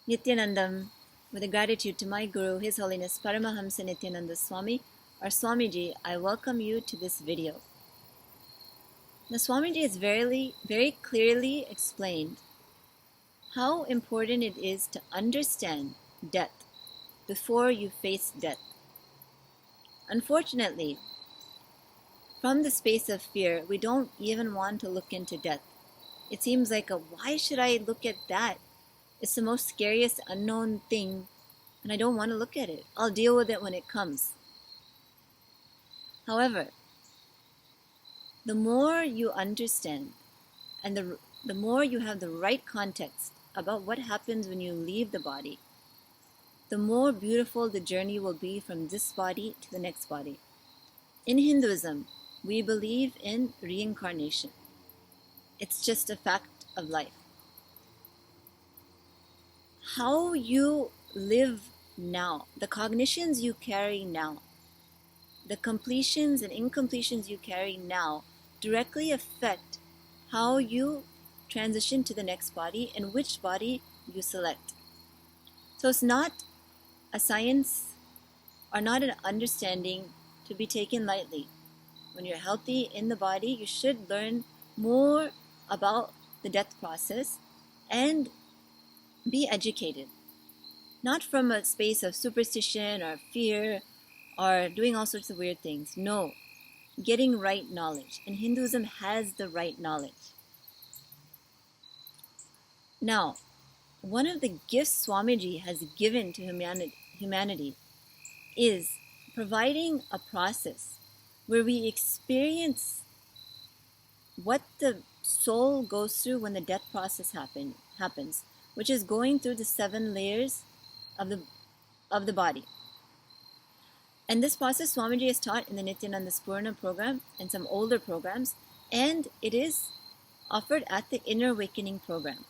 Nithyanandam, with a gratitude to my Guru, His Holiness Paramahamsa Nithyananda Swami, or Swamiji, I welcome you to this video. Now, Swamiji has very clearly explained how important it is to understand death before you face death. Unfortunately, from the space of fear, we don't even want to look into death. It seems like why should I look at that? It's the most scariest unknown thing, and I don't want to look at it. I'll deal with it when it comes. However, the more you understand and the more you have the right context about what happens when you leave the body, the more beautiful the journey will be from this body to the next body. In Hinduism, we believe in reincarnation. It's just a fact of life. How you live now, the cognitions you carry now, the completions and incompletions you carry now directly affect how you transition to the next body and which body you select. So it's not a science or not an understanding to be taken lightly. When you're healthy in the body, you should learn more about the death process and be educated. Not from a space of superstition or fear or doing all sorts of weird things. No, getting right knowledge. And Hinduism has the right knowledge. Now, one of the gifts Swamiji has given to humanity is providing a process where we experience what the soul goes through when the death process happens, which is going through the 7 layers of the body. And this process Swamiji is taught in the Nithyananda Spurna program and some older programs, and it is offered at the Inner Awakening program.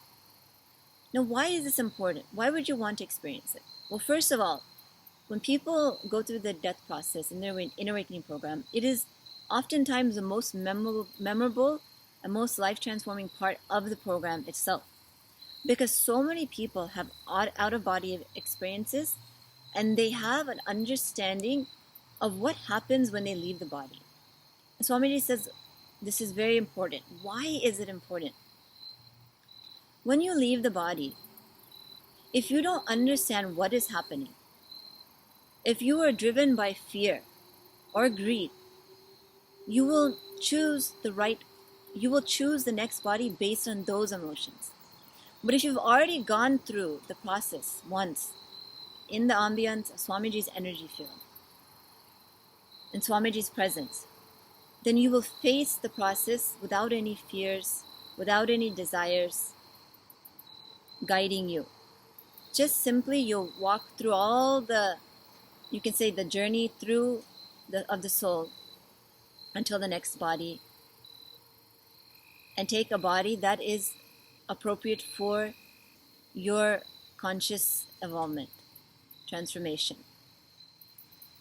Now, why is this important? Why would you want to experience it? Well, first of all, when people go through the death process in their Inner Awakening program, it is oftentimes the most memorable and most life-transforming part of the program itself. Because so many people have out-of-body experiences and they have an understanding of what happens when they leave the body. And Swamiji says this is very important. Why is it important? When you leave the body, if you don't understand what is happening, if you are driven by fear or greed, you will choose the next body based on those emotions. But if you've already gone through the process once in the ambience of Swamiji's energy field, in Swamiji's presence, then you will face the process without any fears, without any desires guiding you. Just simply you'll walk through all the journey through of the soul until the next body, and take a body that is appropriate for your conscious evolvement, transformation.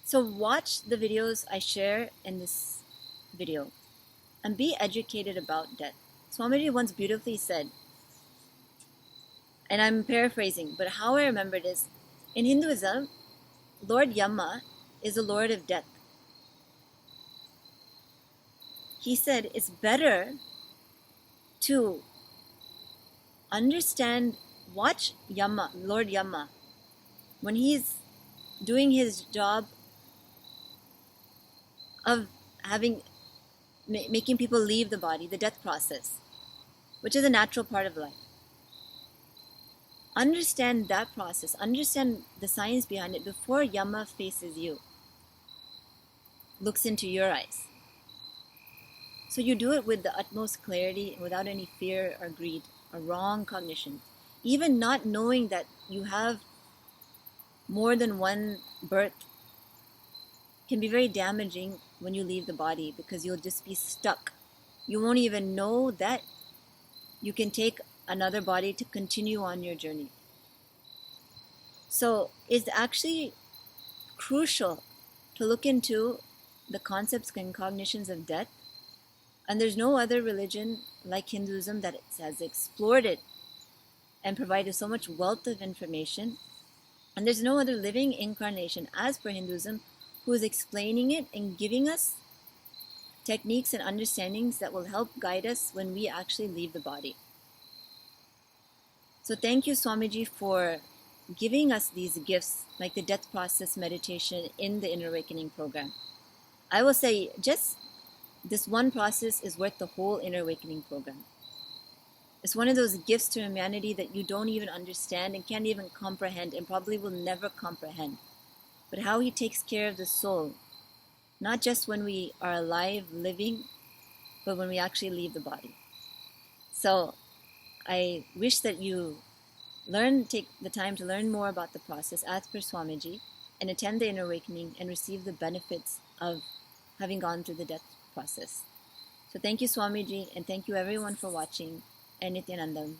So watch the videos I share in this video and be educated about death. Swamiji once beautifully said, and I'm paraphrasing, but how I remember it is, in Hinduism, Lord Yama is the Lord of death. He said it's better to watch Lord Yama, when he's doing his job of making people leave the body, the death process, which is a natural part of life. Understand that process, understand the science behind it before Yama faces you, looks into your eyes. So you do it with the utmost clarity and without any fear or greed or wrong cognition. Even not knowing that you have more than one birth can be very damaging when you leave the body, because you'll just be stuck. You won't even know that you can take another body to continue on your journey. So it's actually crucial to look into the concepts and cognitions of death. And there's no other religion like Hinduism that has explored it and provided so much wealth of information. And there's no other living incarnation, as per Hinduism, who is explaining it and giving us techniques and understandings that will help guide us when we actually leave the body. So thank you, Swamiji, for giving us these gifts, like the death process meditation in the Inner Awakening program. I will say just this one process is worth the whole Inner Awakening program. It's one of those gifts to humanity that you don't even understand and can't even comprehend and probably will never comprehend. But how he takes care of the soul, not just when we are alive, living, but when we actually leave the body. So I wish that you take the time to learn more about the process as per Swamiji and attend the Inner Awakening and receive the benefits of having gone through the death process. So thank you, Swamiji, and thank you everyone for watching. And Nithyanandam.